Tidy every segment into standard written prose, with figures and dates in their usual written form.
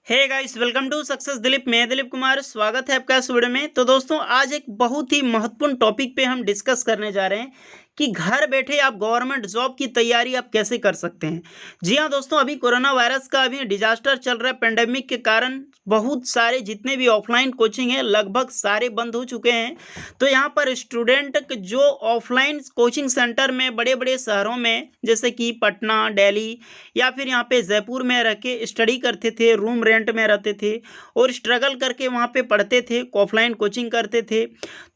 Hey guys, welcome to success Dilip. मैं दिलीप कुमार, स्वागत है आपका इस वीडियो में। तो दोस्तों, आज एक बहुत ही महत्वपूर्ण टॉपिक पे हम डिस्कस करने जा रहे हैं कि घर बैठे आप गवर्नमेंट जॉब की तैयारी आप कैसे कर सकते हैं। जी हाँ दोस्तों, अभी कोरोना वायरस का अभी डिजास्टर चल रहा है। पेंडेमिक के कारण बहुत सारे जितने भी ऑफलाइन कोचिंग है लगभग सारे बंद हो चुके हैं। तो यहाँ पर स्टूडेंट जो ऑफलाइन कोचिंग सेंटर में बड़े बड़े शहरों में जैसे कि पटना, दिल्ली या फिर यहाँ पे जयपुर में रह के स्टडी करते थे, रूम रेंट में रहते थे और स्ट्रगल करके वहाँ पे पढ़ते थे, ऑफलाइन कोचिंग करते थे,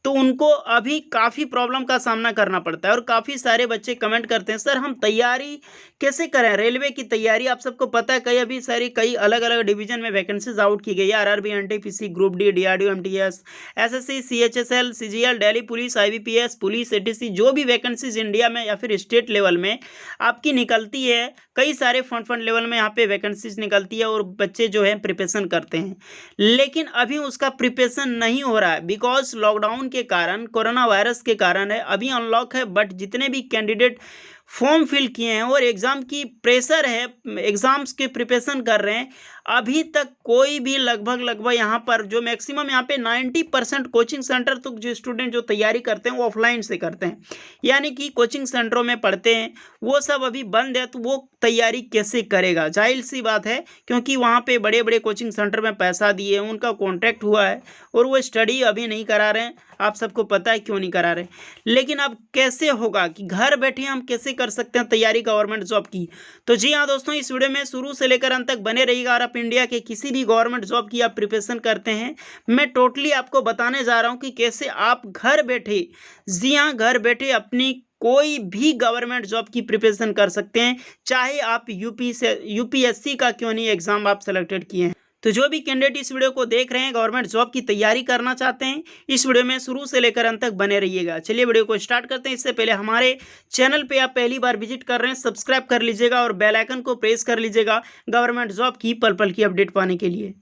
तो उनको अभी काफ़ी प्रॉब्लम का सामना करना पड़ता है। और काफ़ी सारे बच्चे कमेंट करते हैं, सर हम तैयारी कैसे करें। रेलवे की तैयारी आप सबको पता है, कई अलग अलग डिवीजन में वैकेंसीज आउट की गई है। RRB, NTPC, group D, DRDO, MTS, SSC, CHSL, CGL, Delhi police, IBPS, police, ATC, जो भी वैकेंसीज इंडिया में या फिर स्टेट लेवल में आपकी निकलती है, कई सारे फंड लेवल में यहाँ पे वैकेंसीज निकलती है और बच्चे जो है प्रिपरेशन करते हैं। लेकिन अभी उसका प्रिपरेशन नहीं हो रहा है बिकॉज लॉकडाउन के कारण, कोरोना वायरस के कारण है। अभी अनलॉक है, बट जितने भी कैंडिडेट फॉर्म फिल किए हैं और एग्ज़ाम की प्रेशर है, एग्ज़ाम्स के प्रिपरेशन कर रहे हैं, अभी तक कोई भी लगभग यहाँ पर जो मैक्सिमम यहाँ पे 90% कोचिंग सेंटर तो जो स्टूडेंट जो तैयारी करते हैं वो ऑफलाइन से करते हैं, यानी कि कोचिंग सेंटरों में पढ़ते हैं, वो सब अभी बंद है। तो वो तैयारी कैसे करेगा, जाहिर सी बात है, क्योंकि वहाँ पे बड़े बड़े कोचिंग सेंटर में पैसा दिए, उनका कॉन्ट्रैक्ट हुआ है और वो स्टडी अभी नहीं करा रहे हैं। आप सबको पता है क्यों नहीं करा रहे। लेकिन अब कैसे होगा कि घर बैठे हम कैसे कर सकते हैं तैयारी गवर्नमेंट जॉब की। तो जी हाँ दोस्तों, इस वीडियो में शुरू से लेकर अंत तक बने रहिएगा। और आप इंडिया के किसी भी गवर्नमेंट जॉब की आप प्रिपरेशन करते हैं, मैं टोटली आपको बताने जा रहा हूँ कि कैसे आप घर बैठे, जी हाँ घर बैठे अपनी कोई भी गवर्नमेंट जॉब की प्रिपरेशन कर सकते हैं, चाहे आप यूपीएससी का क्यों नहीं एग्जाम आप सेलेक्टेड किए हैं। तो जो भी कैंडिडेट इस वीडियो को देख रहे हैं, गवर्नमेंट जॉब की तैयारी करना चाहते हैं, इस वीडियो में शुरू से लेकर अंत तक बने रहिएगा। चलिए वीडियो को स्टार्ट करते हैं। इससे पहले हमारे चैनल पे आप पहली बार विजिट कर रहे हैं, सब्सक्राइब कर लीजिएगा और बेल आइकन को प्रेस कर लीजिएगा गवर्नमेंट जॉब की पल पल की अपडेट पाने के लिए।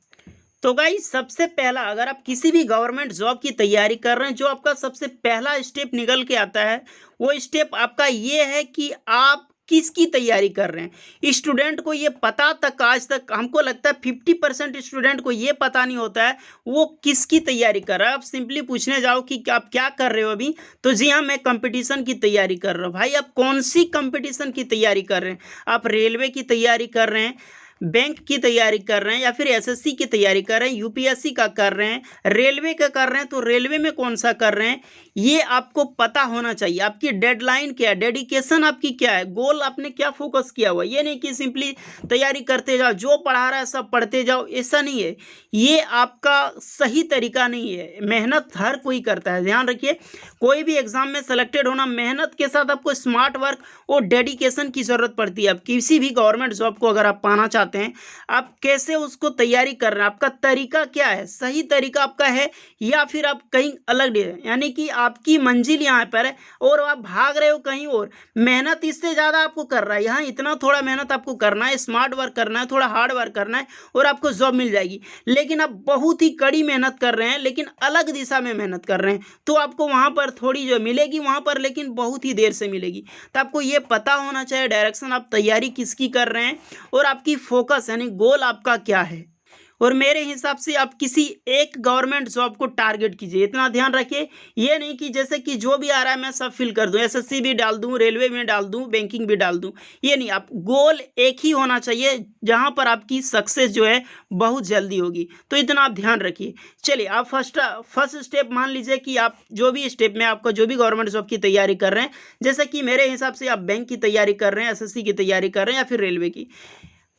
तो गाइस, सबसे पहला, अगर आप किसी भी गवर्नमेंट जॉब की तैयारी कर रहे हैं, जो आपका सबसे पहला स्टेप निकल के आता है, वो स्टेप आपका ये है कि आप किसकी तैयारी कर रहे हैं। स्टूडेंट को ये पता तक, आज तक हमको लगता है 50% स्टूडेंट को ये पता नहीं होता है वो किसकी तैयारी कर रहा है। आप सिंपली पूछने जाओ कि आप क्या कर रहे हो अभी, तो जी हाँ मैं कंपटीशन की तैयारी कर रहा हूँ। भाई, आप कौन सी कंपटीशन की तैयारी कर रहे हैं? आप रेलवे की तैयारी कर रहे हैं, बैंक की तैयारी कर रहे हैं, या फिर एसएससी की तैयारी कर रहे हैं, यूपीएससी का कर रहे हैं, रेलवे का कर रहे हैं, तो रेलवे में कौन सा कर रहे हैं, ये आपको पता होना चाहिए। आपकी डेडलाइन क्या है, डेडिकेशन आपकी क्या है, गोल आपने क्या फोकस किया हुआ है। ये नहीं कि सिंपली तैयारी करते जाओ, जो पढ़ा रहा है सब पढ़ते जाओ, ऐसा नहीं है। ये आपका सही तरीका नहीं है। मेहनत हर कोई करता है, ध्यान रखिए। कोई भी एग्जाम में सेलेक्टेड होना, मेहनत के साथ आपको स्मार्ट वर्क और डेडिकेशन की ज़रूरत पड़ती है। आप किसी भी गवर्नमेंट जॉब को अगर आप पाना चाहते हैं, आप कैसे उसको तैयारी कर रहे हैं, आपका तरीका क्या है, सही तरीका आपका है या फिर आप कहीं अलग है, यानी कि आपकी मंजिल यहाँ पर है और आप भाग रहे हो कहीं और। मेहनत इससे ज़्यादा आपको कर रहा है, यहाँ इतना थोड़ा मेहनत आपको करना है, स्मार्ट वर्क करना है, थोड़ा हार्ड वर्क करना है और आपको जॉब मिल जाएगी। लेकिन आप बहुत ही कड़ी मेहनत कर रहे हैं, लेकिन अलग दिशा में मेहनत कर रहे हैं, तो आपको वहाँ पर थोड़ी जो मिलेगी वहाँ पर, लेकिन बहुत ही देर से मिलेगी। तो आपको ये पता होना चाहिए डायरेक्शन, आप तैयारी किसकी कर रहे हैं और आपकी फोकस यानी गोल आपका क्या है। और मेरे हिसाब से आप किसी एक गवर्नमेंट जॉब को टारगेट कीजिए, इतना ध्यान रखिए। ये नहीं कि जैसे कि जो भी आ रहा है मैं सब फिल कर दूं, एसएससी भी डाल दूं, रेलवे में डाल दूं, बैंकिंग भी डाल दूं। ये नहीं, आप गोल एक ही होना चाहिए जहां पर आपकी सक्सेस जो है बहुत जल्दी होगी। तो इतना आप ध्यान रखिए। चलिए, आप फर्स्ट स्टेप मान लीजिए कि आप जो भी स्टेप में आपका जो भी गवर्नमेंट जॉब की तैयारी कर रहे हैं, जैसे कि मेरे हिसाब से आप बैंक की तैयारी कर रहे हैं, एसएससी की तैयारी कर रहे हैं या फिर रेलवे की,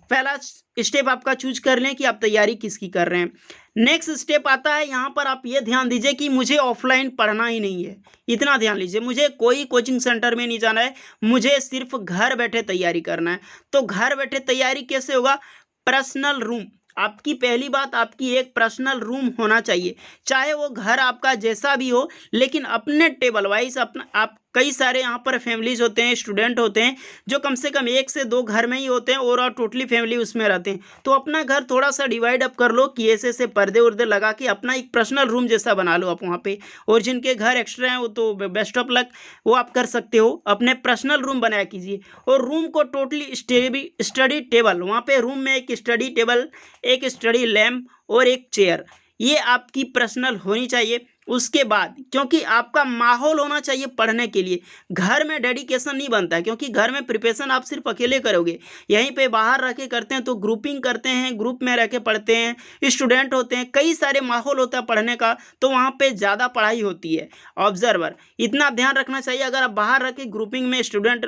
पहला स्टेप आपका चूज कर लें कि आप तैयारी किसकी कर रहे हैं। नेक्स्ट स्टेप आता है, यहाँ पर आप ये ध्यान दीजिए कि मुझे ऑफलाइन पढ़ना ही नहीं है। इतना ध्यान लीजिए, मुझे कोई कोचिंग सेंटर में नहीं जाना है, मुझे सिर्फ घर बैठे तैयारी करना है। तो घर बैठे तैयारी कैसे होगा? Personal room. आपकी पहली बात, आपकी एक पर्सनल रूम होना चाहिए, चाहे वो घर आपका जैसा भी हो, लेकिन अपने टेबल वाइज अपना आप कई सारे यहाँ पर फैमिलीज होते हैं, स्टूडेंट होते हैं जो कम से कम 1 से 2 घर में ही होते हैं और टोटली फैमिली उसमें रहते हैं। तो अपना घर थोड़ा सा डिवाइड अप कर लो कि ऐसे पर्दे उर्दे लगा के अपना एक पर्सनल रूम जैसा बना लो आप वहाँ पे। और जिनके घर एक्स्ट्रा हैं वो तो बेस्ट ऑफ लक, वो आप कर सकते हो, अपने पर्सनल रूम बनाया कीजिए। और रूम को टोटली स्टडी टेबल, वहाँ पे रूम में एक स्टडी टेबल, एक स्टडी लैम्प और एक चेयर, ये आपकी पर्सनल होनी चाहिए। उसके बाद क्योंकि आपका माहौल होना चाहिए पढ़ने के लिए, घर में डेडिकेशन नहीं बनता है, क्योंकि घर में प्रिपरेशन आप सिर्फ अकेले करोगे। यहीं पे बाहर रह के करते हैं तो ग्रुपिंग करते हैं, ग्रुप में रह के पढ़ते हैं, स्टूडेंट होते हैं, कई सारे माहौल होता है पढ़ने का, तो वहाँ पे ज़्यादा पढ़ाई होती है। ऑब्जर्वर, इतना ध्यान रखना चाहिए, अगर आप बाहर रह के ग्रुपिंग में स्टूडेंट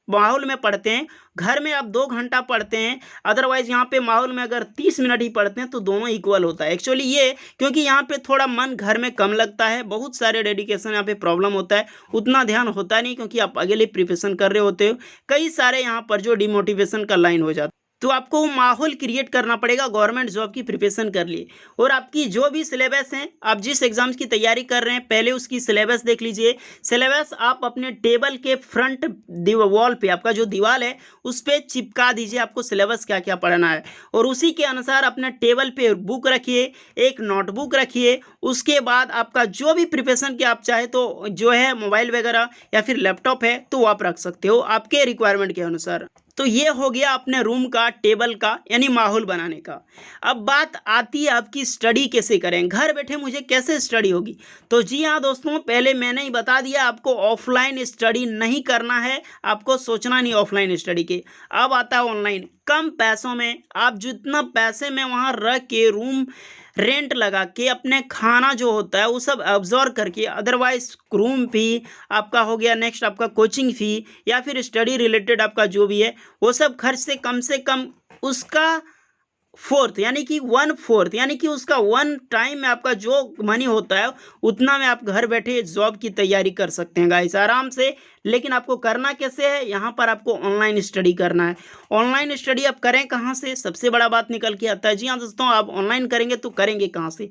माहौल में पढ़ते हैं, घर में आप 2 घंटा पढ़ते हैं, अदरवाइज यहाँ पे माहौल में अगर 30 मिनट ही पढ़ते हैं तो दोनों इक्वल होता है एक्चुअली ये, क्योंकि यहाँ पे थोड़ा मन घर में कम लगता है, बहुत सारे डेडिकेशन यहाँ पे प्रॉब्लम होता है, उतना ध्यान होता नहीं क्योंकि आप अकेले प्रिपरेशन कर रहे होते हो, कई सारे यहाँ पर जो डिमोटिवेशन का लाइन हो जाता है। तो आपको वो माहौल क्रिएट करना पड़ेगा गवर्नमेंट जॉब की प्रिपरेशन कर लिए। और आपकी जो भी सिलेबस हैं, आप जिस एग्जाम्स की तैयारी कर रहे हैं पहले उसकी सिलेबस देख लीजिए। सिलेबस आप अपने टेबल के फ्रंट वॉल पे, आपका जो दीवार है उस पर चिपका दीजिए, आपको सिलेबस क्या क्या पढ़ना है, और उसी के अनुसार अपने टेबल पे बुक रखिए, एक नोटबुक रखिए। उसके बाद आपका जो भी प्रिपरेशन की आप चाहे तो जो है मोबाइल वगैरह या फिर लैपटॉप है तो आप रख सकते हो आपके रिक्वायरमेंट के अनुसार। तो ये हो गया अपने रूम का, टेबल का, यानी माहौल बनाने का। अब बात आती है आपकी स्टडी कैसे करें, घर बैठे मुझे कैसे स्टडी होगी। तो जी हाँ दोस्तों, पहले मैंने ही बता दिया आपको ऑफलाइन स्टडी नहीं करना है, आपको सोचना नहीं ऑफलाइन स्टडी के। अब आता है ऑनलाइन, कम पैसों में आप जितना पैसे में वहाँ रह के रूम रेंट लगा के अपने खाना जो होता है वो सब ऑब्जर्व करके, अदरवाइज रूम फी आपका हो गया, नेक्स्ट आपका कोचिंग फ़ी या फिर स्टडी रिलेटेड आपका जो भी है वो सब खर्च से कम उसका फोर्थ यानी कि 1/4 यानी कि उसका 1 टाइम में आपका जो मनी होता है उतना में आप घर बैठे जॉब की तैयारी कर सकते हैं गाइस आराम से। लेकिन आपको करना कैसे है, यहाँ पर आपको ऑनलाइन स्टडी करना है। ऑनलाइन स्टडी आप करें कहाँ से, सबसे बड़ा बात निकल के आता है। जी हाँ दोस्तों, आप ऑनलाइन करेंगे तो करेंगे कहाँ से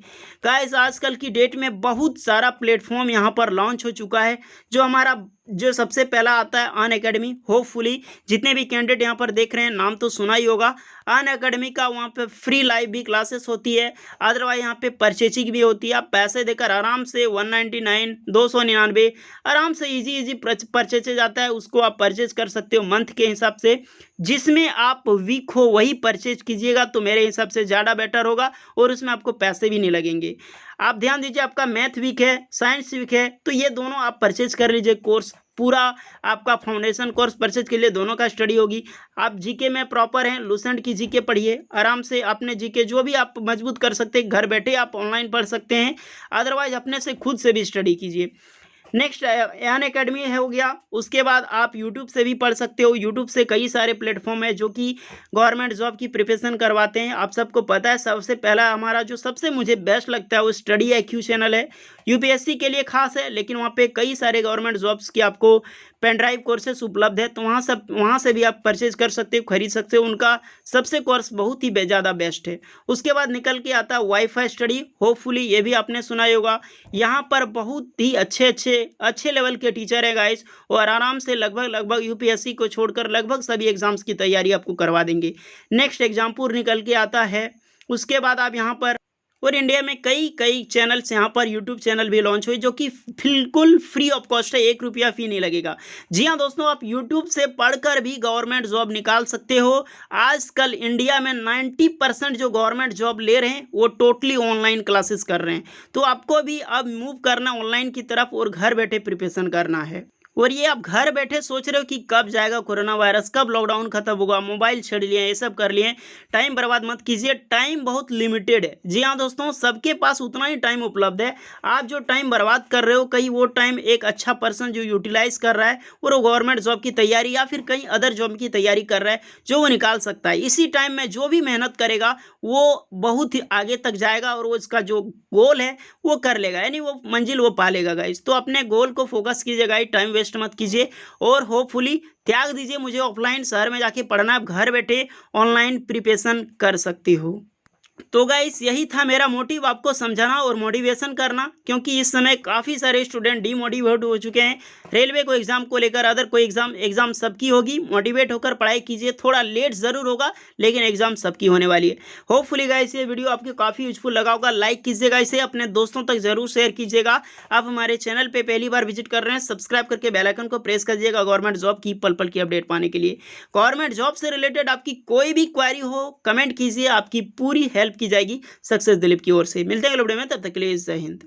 गाइस, आजकल की डेट में बहुत सारा प्लेटफॉर्म यहाँ पर लॉन्च हो चुका है। जो सबसे पहला आता है अनअकैडमी। होपफुली जितने भी कैंडिडेट यहाँ पर देख रहे हैं नाम तो सुना ही होगा अनअकैडमी का, वहाँ पे फ्री लाइव भी क्लासेस होती है, अदरवाइज यहाँ पे परचेजिंग भी होती है। आप पैसे देकर आराम से 199 299 आराम से इजी परचेज आता है, उसको आप परचेज कर सकते हो मंथ के हिसाब से। जिसमें आप वीक हो वही परचेज कीजिएगा तो मेरे हिसाब से ज़्यादा बेटर होगा और उसमें आपको पैसे भी नहीं लगेंगे। आप ध्यान दीजिए, आपका मैथ वीक है, साइंस वीक है, तो ये दोनों आप परचेज कर लीजिए कोर्स, पूरा आपका फाउंडेशन कोर्स परचेज के लिए दोनों का स्टडी होगी। आप जीके में प्रॉपर हैं, लूसेंट की जीके पढ़िए आराम से, अपने जीके जो भी आप मजबूत कर सकते हैं घर बैठे आप ऑनलाइन पढ़ सकते हैं, अदरवाइज अपने से खुद से भी स्टडी कीजिए। नेक्स्ट अनअकैडमी हो गया। उसके बाद आप यूट्यूब से भी पढ़ सकते हो, यूट्यूब से कई सारे प्लेटफॉर्म है जो कि गवर्नमेंट जॉब की प्रिपरेशन करवाते हैं। आप सबको पता है, सबसे पहला हमारा जो सबसे मुझे बेस्ट लगता है वो स्टडी IQ चैनल है, यूपीएससी के लिए खास है, लेकिन वहाँ पे कई सारे गवर्नमेंट जॉब्स की आपको पेन ड्राइव कोर्सेस उपलब्ध है, तो वहाँ से भी आप परचेज कर सकते हो, खरीद सकते हो, उनका सबसे कोर्स बहुत ही ज़्यादा बेस्ट है। उसके बाद निकल के आता है वाईफाई स्टडी, होपफुली ये भी आपने सुना ही होगा। यहाँ पर बहुत ही अच्छे लेवल के टीचर है गाइस, और आराम से लगभग यूपीएससी को छोड़कर लगभग सभी एग्जाम्स की तैयारी आपको करवा देंगे। नेक्स्ट एग्जाम्पुल निकल के आता है। उसके बाद आप यहाँ पर, और इंडिया में कई चैनल्स यहाँ पर यूट्यूब चैनल भी लॉन्च हुए जो कि बिल्कुल फ्री ऑफ कॉस्ट है, 1 रुपया फी नहीं लगेगा। जी हाँ दोस्तों, आप यूट्यूब से पढ़कर भी गवर्नमेंट जॉब निकाल सकते हो। आजकल इंडिया में 90% जो गवर्नमेंट जॉब ले रहे हैं वो टोटली ऑनलाइन क्लासेस कर रहे हैं, तो आपको भी अब मूव करना ऑनलाइन की तरफ और घर बैठे प्रिपरेशन करना है। और ये आप घर बैठे सोच रहे हो कि कब जाएगा कोरोना वायरस, कब लॉकडाउन खत्म होगा, मोबाइल छेड़ लिए, ये सब कर लिए, टाइम बर्बाद मत कीजिए, टाइम बहुत लिमिटेड है। जी हाँ दोस्तों, सबके पास उतना ही टाइम उपलब्ध है। आप जो टाइम बर्बाद कर रहे हो, कहीं वो टाइम एक अच्छा पर्सन जो यूटिलाइज कर रहा है और वो गवर्नमेंट जॉब की तैयारी या फिर कहीं अदर जॉब की तैयारी कर रहा है, जो वो निकाल सकता है। इसी टाइम में जो भी मेहनत करेगा वो बहुत ही आगे तक जाएगा और वो इसका जो गोल है वो कर लेगा, यानी वो मंजिल वो पा लेगा गाइस। तो अपने गोल को फोकस कीजिए गाइस, टाइम वेस्ट मत कीजिए और होपफुली त्याग दीजिए मुझे ऑफलाइन शहर में जाके पढ़ना, आप घर बैठे ऑनलाइन प्रिपरेशन कर सकती हो। तो गाइस यही था मेरा मोटिव, आपको समझाना और मोटिवेशन करना, क्योंकि इस समय काफ़ी सारे स्टूडेंट डीमोटिवेट हो चुके हैं रेलवे को एग्जाम को लेकर। अदर कोई एग्जाम सबकी होगी, मोटिवेट होकर पढ़ाई कीजिए, थोड़ा लेट ज़रूर होगा लेकिन एग्जाम सबकी होने वाली है। होपफुली गाइस ये वीडियो आपको काफ़ी यूजफुल लगा होगा। लाइक कीजिएगा, इसे अपने दोस्तों तक जरूर शेयर कीजिएगा। आप हमारे चैनल पे पहली बार विजिट कर रहे हैं, सब्सक्राइब करके बेल आइकन को प्रेस कर दीजिएगा गवर्नमेंट जॉब की पल पल की अपडेट पाने के लिए। गवर्नमेंट जॉब से रिलेटेड आपकी कोई भी क्वेरी हो कमेंट कीजिए, आपकी पूरी हेल्प की जाएगी सक्सेस दिलीप की ओर से। मिलते हैं अगले वीडियो में, तब तक के लिए जय हिंद।